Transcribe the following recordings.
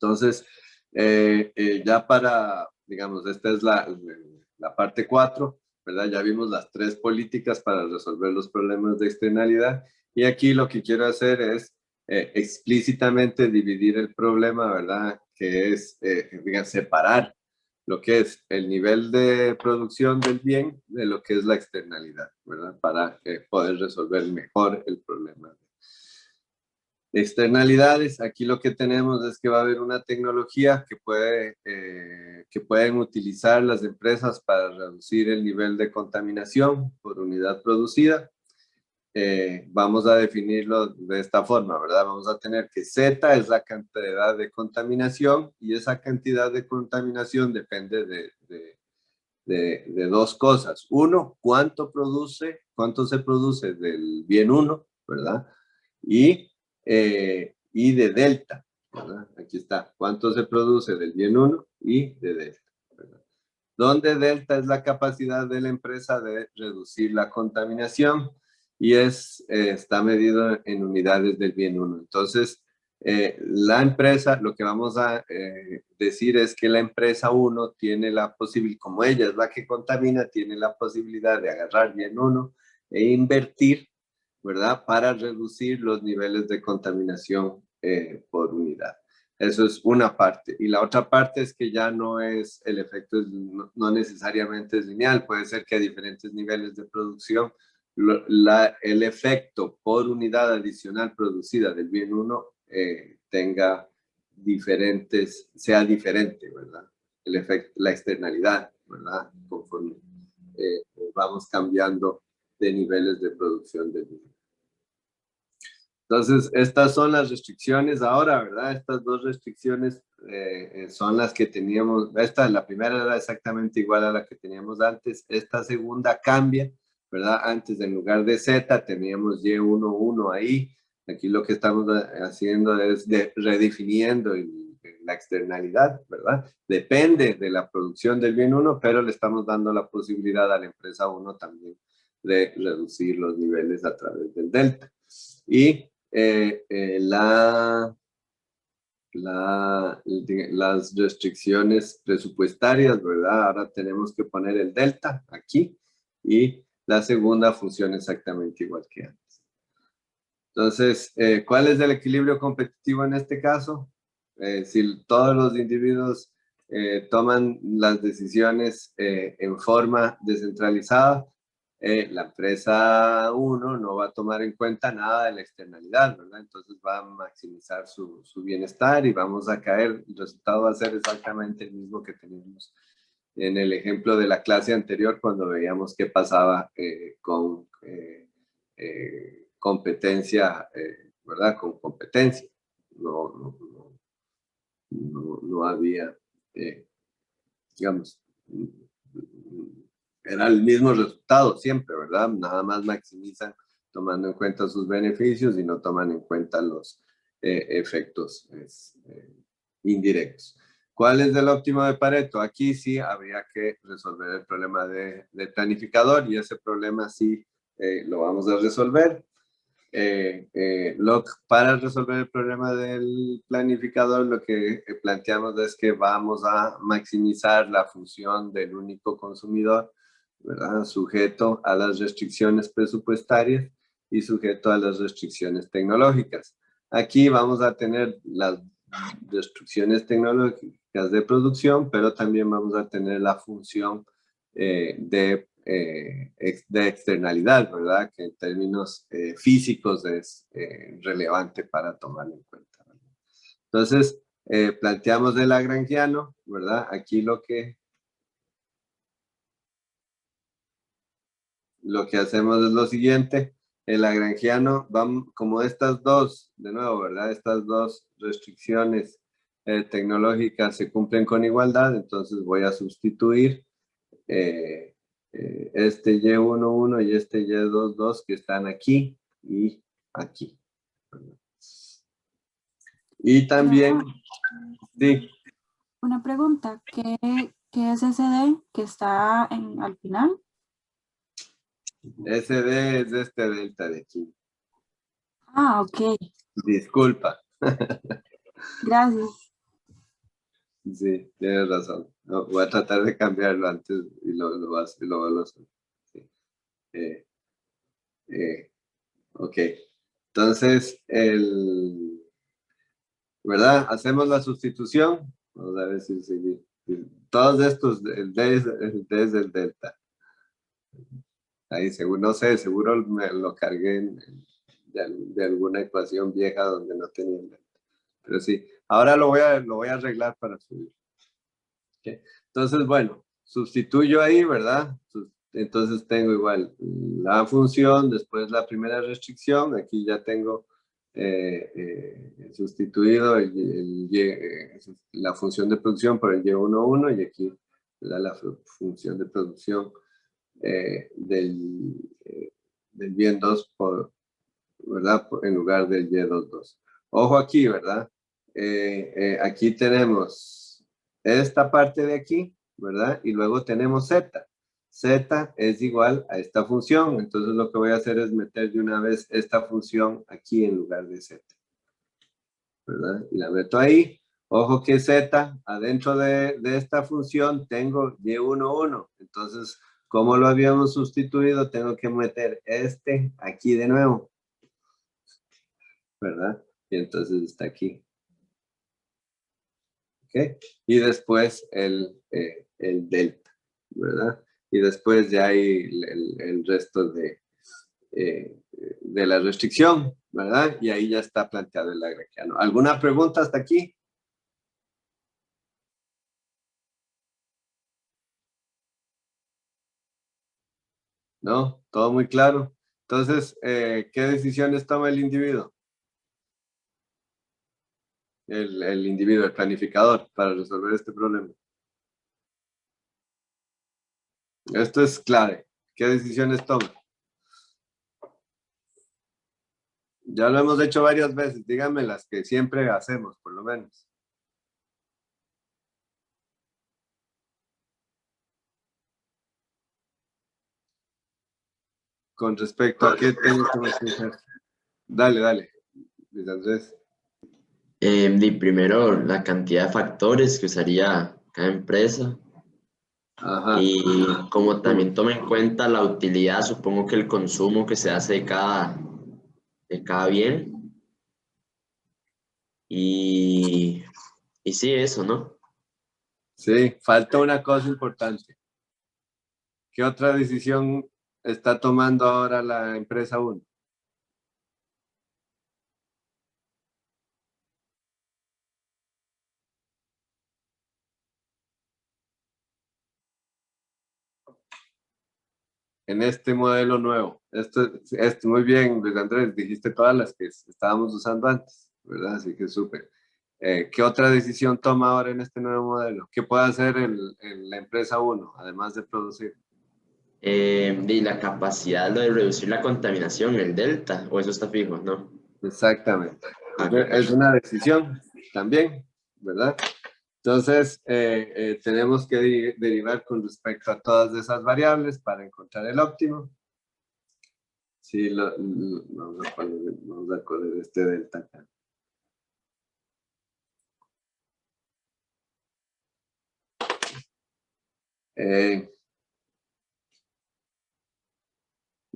Entonces, ya para, digamos, esta es la parte 4, ¿verdad? Ya vimos las 3 políticas para resolver los problemas de externalidad. Y aquí lo que quiero hacer es explícitamente dividir el problema, ¿verdad? Que es, digamos, separar lo que es el nivel de producción del bien de lo que es la externalidad, ¿verdad? Para poder resolver mejor el problema. Externalidades, aquí lo que tenemos es que va a haber una tecnología que pueden utilizar las empresas para reducir el nivel de contaminación por unidad producida. Vamos a definirlo de esta forma, ¿verdad? Vamos a tener que Z es la cantidad de contaminación y esa cantidad de contaminación depende de 2 cosas. Uno, cuánto se produce del bien 1, ¿verdad? Y de delta, ¿verdad? Aquí está, cuánto se produce del bien 1 y de delta, ¿verdad? Donde delta es la capacidad de la empresa de reducir la contaminación y está medido en unidades del bien 1. Entonces, la empresa, lo que vamos a decir es que la empresa 1 tiene la posibilidad, como ella es la que contamina, tiene la posibilidad de agarrar bien 1 e invertir, ¿verdad? Para reducir los niveles de contaminación por unidad. Eso es una parte. Y la otra parte es que ya no es, el efecto no necesariamente es lineal. Puede ser que a diferentes niveles de producción el efecto por unidad adicional producida del bien 1 sea diferente, ¿verdad? El efecto, la externalidad, ¿verdad? Conforme vamos cambiando de niveles de producción del bien. Entonces, estas son las restricciones ahora, ¿verdad? Estas 2 restricciones son las que teníamos. La primera era exactamente igual a la que teníamos antes. Esta segunda cambia, ¿verdad? Antes, en lugar de Z, teníamos Y11 ahí. Aquí lo que estamos haciendo es redefiniendo la externalidad, ¿verdad? Depende de la producción del bien 1, pero le estamos dando la posibilidad a la empresa 1 también de reducir los niveles a través del delta. Y las restricciones presupuestarias, ¿verdad? Ahora tenemos que poner el delta aquí y la segunda funciona exactamente igual que antes. Entonces, ¿cuál es el equilibrio competitivo en este caso? Si todos los individuos toman las decisiones en forma descentralizada, la empresa 1 no va a tomar en cuenta nada de la externalidad, ¿verdad? Entonces va a maximizar su bienestar y vamos a caer, el resultado va a ser exactamente el mismo que teníamos en el ejemplo de la clase anterior cuando veíamos qué pasaba con competencia, ¿verdad? Con competencia. No había, digamos, era el mismo resultado siempre, ¿verdad? Nada más maximizan tomando en cuenta sus beneficios y no toman en cuenta los efectos indirectos. ¿Cuál es el óptimo de Pareto? Aquí sí habría que resolver el problema del planificador y ese problema sí lo vamos a resolver. Para resolver el problema del planificador, lo que planteamos es que vamos a maximizar la función del único consumidor, ¿verdad? Sujeto a las restricciones presupuestarias y sujeto a las restricciones tecnológicas. Aquí vamos a tener las restricciones tecnológicas de producción, pero también vamos a tener la función de externalidad, ¿verdad? Que en términos físicos es relevante para tomarlo en cuenta, ¿verdad? Entonces, planteamos el lagrangiano, ¿verdad? Aquí lo que hacemos es lo siguiente. El lagrangiano, como estas dos, de nuevo, ¿verdad? Estas dos restricciones tecnológicas se cumplen con igualdad, entonces voy a sustituir este Y11 y este Y22 que están aquí y aquí. Y también, sí. Una pregunta, ¿qué es ese D que está al final? SD es este delta de aquí. Ah, ok. Disculpa. Gracias. Sí, tienes razón. No, voy a tratar de cambiarlo antes y lo vuelvo a hacer. Sí. Eh, eh, ok. Entonces, ¿verdad? Hacemos la sustitución. Vamos a ver si todos estos, el D es del delta. Ahí, seguro, no sé, seguro me lo cargué de alguna ecuación vieja donde no tenía el delta. Pero sí, ahora lo voy a arreglar para subir. ¿Ok? Entonces, bueno, sustituyo ahí, ¿verdad? Entonces tengo igual la función, después la primera restricción, aquí ya tengo sustituido la función de producción por el Y11 y aquí la función de producción del bien 2 ¿verdad? En lugar del Y22. Ojo aquí, ¿verdad? Aquí tenemos esta parte de aquí, ¿verdad? Y luego tenemos Z. Z es igual a esta función. Entonces lo que voy a hacer es meter de una vez esta función aquí en lugar de Z. ¿Verdad? Y la meto ahí. Ojo que Z, adentro de esta función tengo Y11. Entonces, como lo habíamos sustituido, tengo que meter este aquí de nuevo. ¿Verdad? Y entonces está aquí. ¿Ok? Y después el delta, ¿verdad? Y después ya hay el resto de la restricción, ¿verdad? Y ahí ya está planteado el lagrangiano. ¿Alguna pregunta hasta aquí? ¿No? Todo muy claro. Entonces, ¿qué decisiones toma el individuo? El individuo, el planificador, para resolver este problema. Esto es clave. ¿Qué decisiones toma? Ya lo hemos hecho varias veces. Díganme las que siempre hacemos, por lo menos. Con respecto a qué tengo que pensar. Dale, Luis Andrés. Primero, la cantidad de factores que usaría cada empresa Ajá. y como también toma en cuenta la utilidad, supongo que el consumo que se hace de cada bien y, y sí, eso, ¿no? Sí, falta una cosa importante. ¿Qué otra decisión está tomando ahora la empresa 1? En este modelo nuevo. Esto muy bien, Luis Andrés, dijiste todas las que estábamos usando antes, ¿verdad? Así que súper. ¿Qué otra decisión toma ahora en este nuevo modelo? ¿Qué puede hacer la empresa 1, además de producir? Y la capacidad de reducir la contaminación, el delta, o eso está fijo, ¿no? Exactamente. Ah, Es una decisión también, ¿verdad? Entonces, tenemos que derivar con respecto a todas esas variables para encontrar el óptimo. Sí, vamos a poner este delta acá.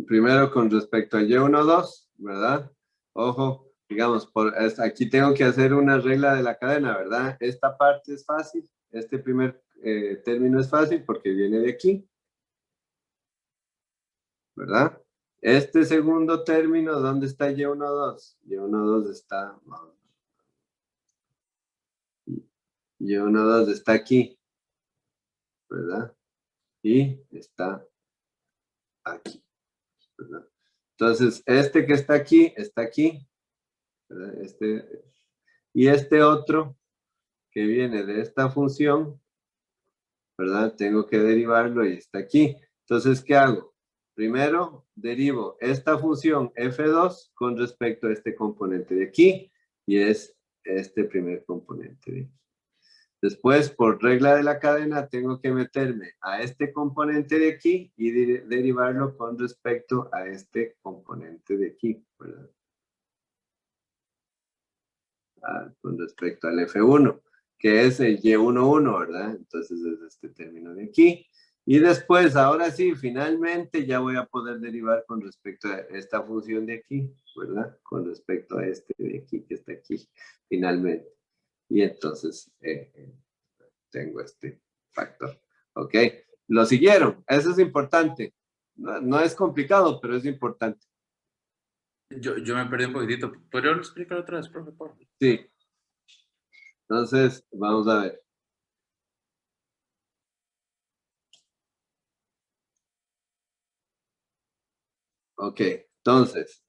Primero con respecto a Y12, ¿verdad? Ojo, digamos, aquí tengo que hacer una regla de la cadena, ¿verdad? Esta parte es fácil, este primer término es fácil porque viene de aquí, ¿verdad? Este segundo término, ¿dónde está Y12? Y12 está, Y12 está aquí, ¿verdad? Y está aquí, ¿verdad? Entonces, este que está aquí, ¿verdad? Y este otro que viene de esta función, ¿verdad? Tengo que derivarlo y está aquí. Entonces, ¿qué hago? Primero, derivo esta función f2 con respecto a este componente de aquí, y es este primer componente de aquí. Después, por regla de la cadena, tengo que meterme a este componente de aquí y derivarlo con respecto a este componente de aquí, ¿verdad? Con respecto al F1. que es el Y11, ¿verdad? Entonces es este término de aquí. Y después, ahora sí, finalmente ya voy a poder derivar con respecto a esta función de aquí, ¿verdad? Con respecto a este de aquí que está aquí, finalmente. Y entonces tengo este factor. ¿Ok? Lo siguieron. Eso es importante. No es complicado, pero es importante. Yo me perdí un poquitito. ¿Podría explicar otra vez, profe, por favor? Sí. Entonces, vamos a ver. Ok, entonces,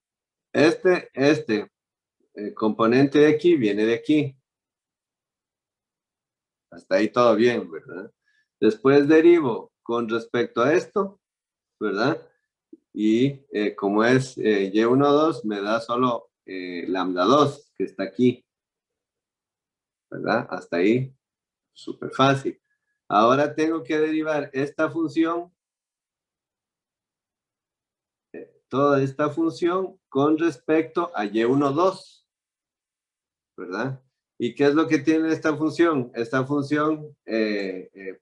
este componente de aquí viene de aquí. Hasta ahí todo bien, ¿verdad? Después derivo con respecto a esto, ¿verdad? Y como es Y12, me da solo lambda 2, que está aquí, ¿verdad? Hasta ahí, súper fácil. Ahora tengo que derivar esta función, toda esta función, con respecto a Y12, ¿verdad? ¿Y qué es lo que tiene esta función? Esta función,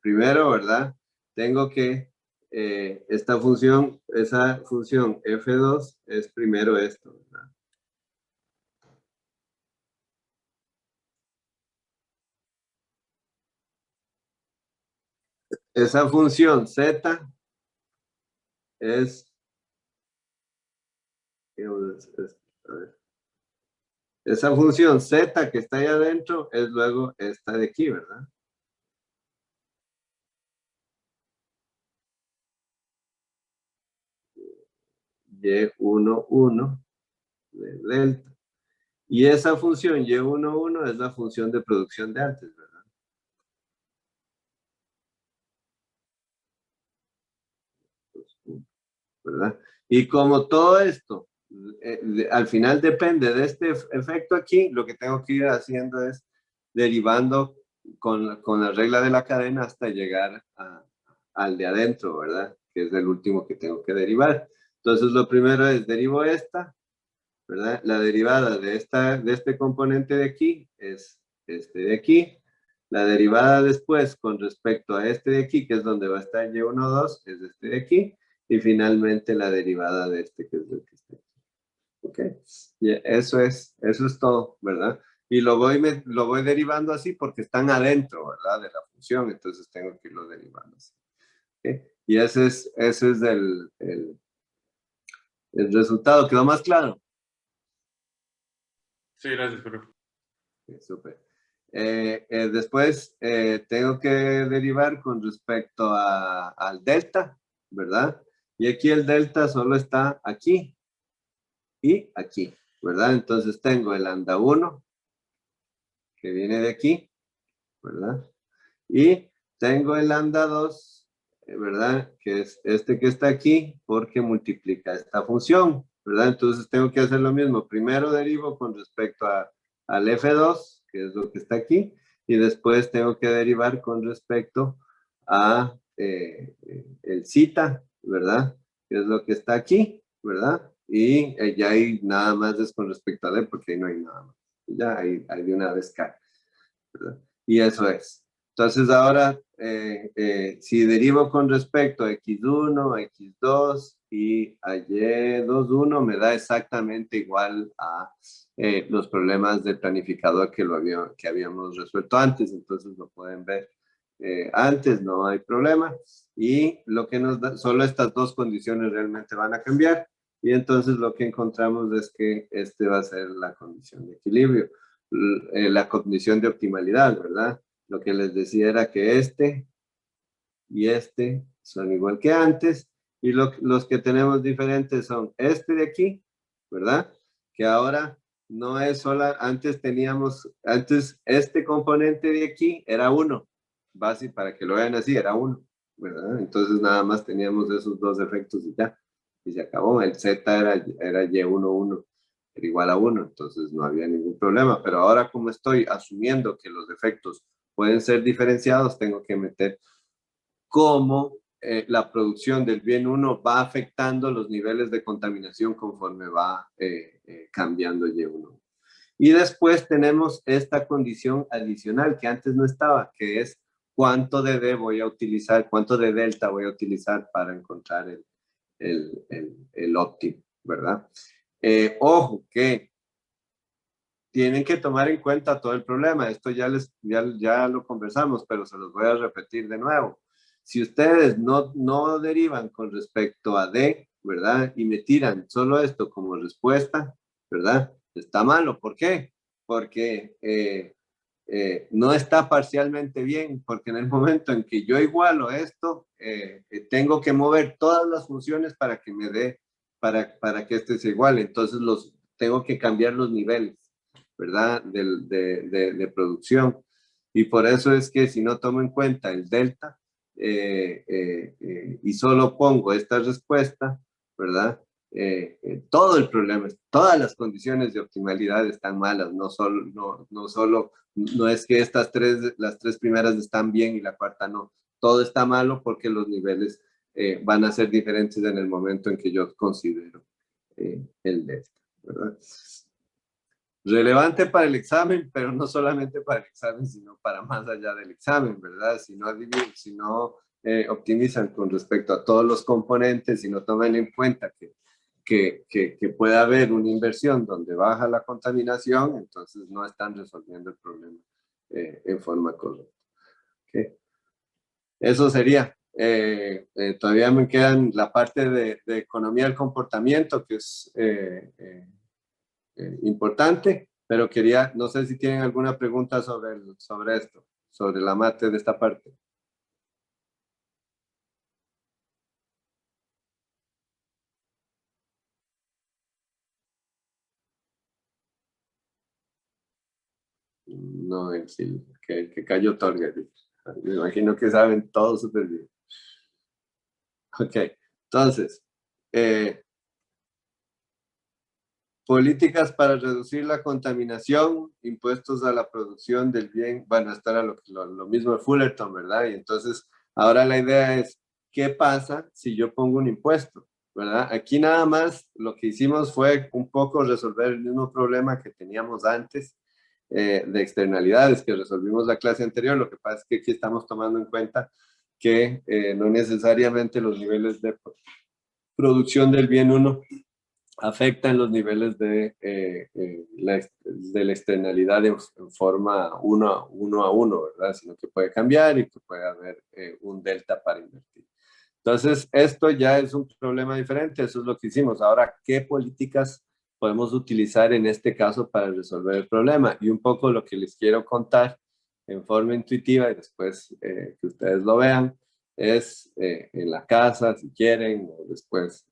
primero, ¿verdad? Tengo que, esta función, esa función F2 es primero esto, ¿verdad? Esa función Z es, a ver, esa función Z que está ahí adentro es luego esta de aquí, ¿verdad? Y11 de delta. Y esa función Y11 es la función de producción de antes, ¿verdad? ¿Verdad? Y como todo esto al final depende de este efecto aquí, lo que tengo que ir haciendo es derivando con la regla de la cadena hasta llegar al de adentro, ¿verdad? Que es el último que tengo que derivar. Entonces lo primero es derivo esta, ¿verdad? La derivada de este componente de aquí es este de aquí. La derivada después con respecto a este de aquí, que es donde va a estar Y12, es este de aquí. Y finalmente la derivada de este, que es el que está aquí. ¿Ok? Y eso es todo, ¿verdad? Y lo voy derivando así porque están adentro, ¿verdad? De la función, entonces tengo que irlo derivando así. ¿Ok? Y ese es el resultado. ¿Quedó más claro? Sí, gracias, profe. Súper. Después tengo que derivar con respecto al delta, ¿verdad? Y aquí el delta solo está aquí y aquí, ¿verdad? Entonces tengo el lambda 1, que viene de aquí, ¿verdad? Y tengo el lambda 2, ¿verdad? Que es este que está aquí, porque multiplica esta función, ¿verdad? Entonces tengo que hacer lo mismo. Primero derivo con respecto al F2, que es lo que está aquí, y después tengo que derivar con respecto a el zeta, ¿verdad? Que es lo que está aquí, ¿verdad? Y ya hay nada más es con respecto a D, porque ahí no hay nada más. Ya hay de una vez K, ¿verdad? Y eso es. Entonces ahora, si derivo con respecto a x1, a x2 y a y21, me da exactamente igual a los problemas de planificador que habíamos resuelto antes. Entonces lo pueden ver antes, no hay problema. Y lo que nos da, solo estas dos condiciones realmente van a cambiar. Y entonces lo que encontramos es que este va a ser la condición de equilibrio, la condición de optimalidad, ¿verdad? Lo que les decía era que este y este son igual que antes, y los que tenemos diferentes son este de aquí, ¿verdad? Que ahora no es sola, antes este componente de aquí era 1, base para que lo vean así, era 1, ¿verdad? Entonces nada más teníamos esos dos efectos y ya, y se acabó, el Z era Y11, era igual a 1, entonces no había ningún problema, pero ahora como estoy asumiendo que los efectos pueden ser diferenciados, tengo que meter cómo la producción del bien 1 va afectando los niveles de contaminación conforme va cambiando Y1. Y después tenemos esta condición adicional que antes no estaba, que es cuánto de D voy a utilizar, cuánto de delta voy a utilizar para encontrar el óptimo, ¿verdad? Ojo que tienen que tomar en cuenta todo el problema. Esto ya lo conversamos, pero se los voy a repetir de nuevo. Si ustedes no derivan con respecto a D, ¿verdad? Y me tiran solo esto como respuesta, ¿verdad? Está malo. ¿Por qué? Porque no está parcialmente bien, porque en el momento en que yo igualo esto, tengo que mover todas las funciones para que me dé, para que este se iguale. Entonces tengo que cambiar los niveles, ¿verdad? De producción. Y por eso es que si no tomo en cuenta el delta y solo pongo esta respuesta, ¿verdad? Todo el problema, todas las condiciones de optimalidad están malas, no es que las tres primeras están bien y la cuarta no. Todo está malo porque los niveles van a ser diferentes en el momento en que yo considero el delta, ¿verdad? Relevante para el examen, pero no solamente para el examen, sino para más allá del examen, ¿verdad? Si no optimizan con respecto a todos los componentes, si no toman en cuenta que puede haber una inversión donde baja la contaminación, entonces no están resolviendo el problema en forma correcta. ¿Okay? Eso sería. Todavía me quedan la parte de economía del comportamiento, que es importante, pero no sé si tienen alguna pregunta sobre esto, sobre la mate de esta parte. No, que cayó Torger. Me imagino que saben todo súper bien. Ok, entonces, políticas para reducir la contaminación, impuestos a la producción del bien, van a estar a lo mismo de Fullerton, ¿verdad? Y entonces, ahora la idea es, ¿qué pasa si yo pongo un impuesto? ¿Verdad? Aquí nada más lo que hicimos fue un poco resolver el mismo problema que teníamos antes de externalidades que resolvimos la clase anterior. Lo que pasa es que aquí estamos tomando en cuenta que no necesariamente los niveles de producción del bien 1 afectan los niveles de la externalidad en forma uno a uno, ¿verdad? Sino que puede cambiar y que puede haber un delta para invertir. Entonces, esto ya es un problema diferente, eso es lo que hicimos. Ahora, ¿qué políticas podemos utilizar en este caso para resolver el problema? Y un poco lo que les quiero contar en forma intuitiva y después que ustedes lo vean, es en la casa, si quieren, o después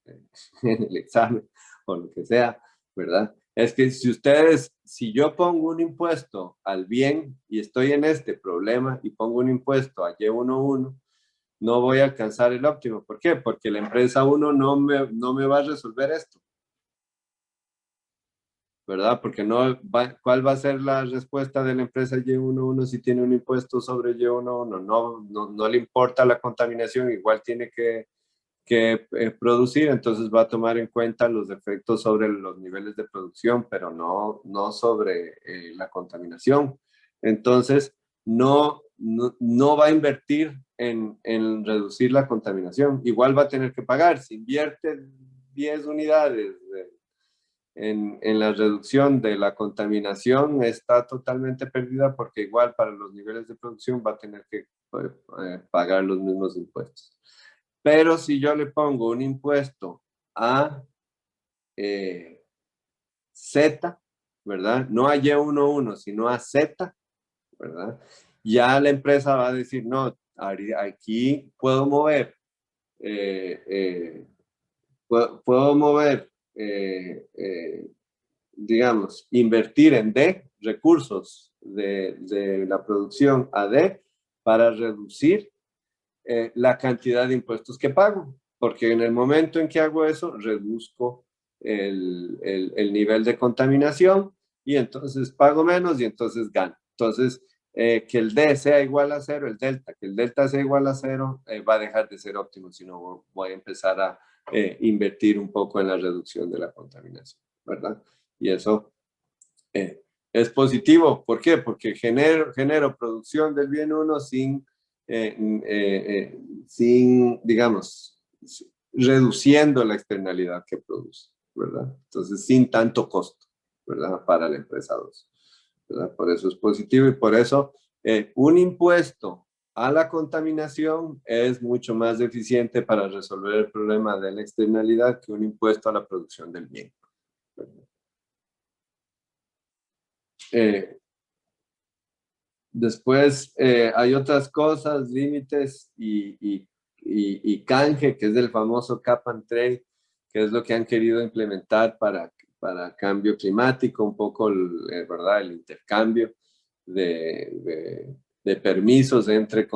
en el examen, o lo que sea, ¿verdad? Es que si yo pongo un impuesto al bien y estoy en este problema y pongo un impuesto a Y11, no voy a alcanzar el óptimo. ¿Por qué? Porque la empresa 1 no me va a resolver esto, ¿verdad? Porque ¿cuál va a ser la respuesta de la empresa Y11 si tiene un impuesto sobre Y11? No le importa la contaminación, igual tiene que producir, entonces va a tomar en cuenta los efectos sobre los niveles de producción, pero no sobre la contaminación. Entonces, no va a invertir en reducir la contaminación. Igual va a tener que pagar. Si invierte 10 unidades en la reducción de la contaminación, está totalmente perdida porque igual para los niveles de producción va a tener que pagar los mismos impuestos. Pero si yo le pongo un impuesto a Z, ¿verdad? No a Y11, sino a Z, ¿verdad? Ya la empresa va a decir, no, aquí puedo mover, digamos, invertir en D, recursos de la producción a D, para reducir la cantidad de impuestos que pago, porque en el momento en que hago eso, reduzco el nivel de contaminación y entonces pago menos y entonces gano. Entonces, que el D sea igual a 0, el delta, que el delta sea igual a 0, va a dejar de ser óptimo, sino voy a empezar a invertir un poco en la reducción de la contaminación, ¿verdad? Y eso es positivo. ¿Por qué? Porque genero producción del bien 1 sin, digamos, reduciendo la externalidad que produce, ¿verdad? Entonces, sin tanto costo, ¿verdad? Para la empresa 2, ¿verdad? Por eso es positivo y por eso un impuesto a la contaminación es mucho más eficiente para resolver el problema de la externalidad que un impuesto a la producción del bien, ¿verdad? Después hay otras cosas, límites y canje, que es el famoso cap and trade, que es lo que han querido implementar para cambio climático, un poco, ¿verdad? El intercambio de permisos entre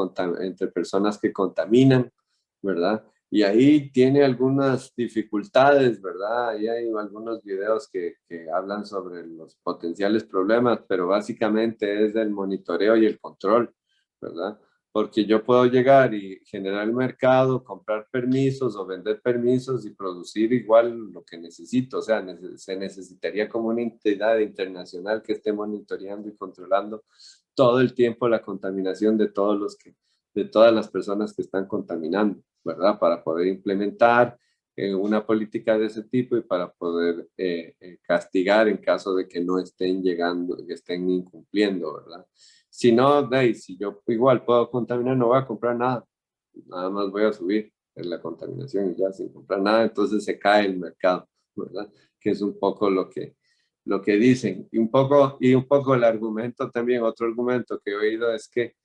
personas que contaminan, ¿verdad? Y ahí tiene algunas dificultades, ¿verdad? Ahí hay algunos videos que hablan sobre los potenciales problemas, pero básicamente es el monitoreo y el control, ¿verdad? Porque yo puedo llegar y generar el mercado, comprar permisos o vender permisos y producir igual lo que necesito. O sea, se necesitaría como una entidad internacional que esté monitoreando y controlando todo el tiempo la contaminación de todas las personas que están contaminando, ¿verdad? Para poder implementar una política de ese tipo y para poder castigar en caso de que no estén llegando, que estén incumpliendo, ¿verdad? Si no, si yo igual puedo contaminar, no voy a comprar nada, nada más voy a subir en la contaminación y ya sin comprar nada, entonces se cae el mercado, ¿verdad? Que es un poco lo que dicen. Y un poco el argumento también, otro argumento que he oído es que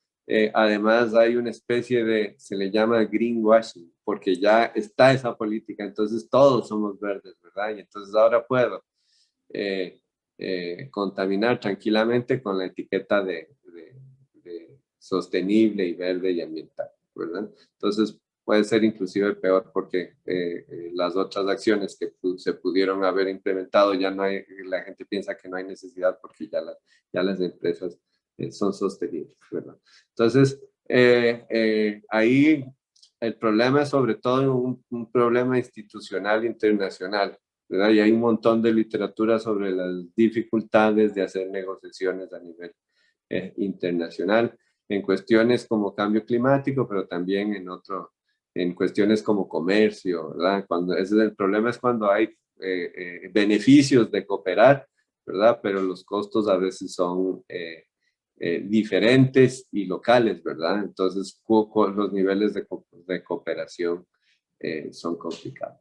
además hay una especie se le llama greenwashing, porque ya está esa política, entonces todos somos verdes, ¿verdad? Y entonces ahora puedo contaminar tranquilamente con la etiqueta de sostenible y verde y ambiental, ¿verdad? Entonces puede ser inclusive peor porque las otras acciones que se pudieron haber implementado ya no hay, la gente piensa que no hay necesidad porque ya las empresas son sostenibles, ¿verdad? Entonces, ahí el problema es sobre todo un problema institucional internacional, ¿verdad? Y hay un montón de literatura sobre las dificultades de hacer negociaciones a nivel internacional en cuestiones como cambio climático, pero también en cuestiones como comercio, ¿verdad? Ese es el problema, es cuando hay beneficios de cooperar, ¿verdad? Pero los costos a veces son diferentes y locales, ¿verdad? Entonces, los niveles de cooperación son complicados.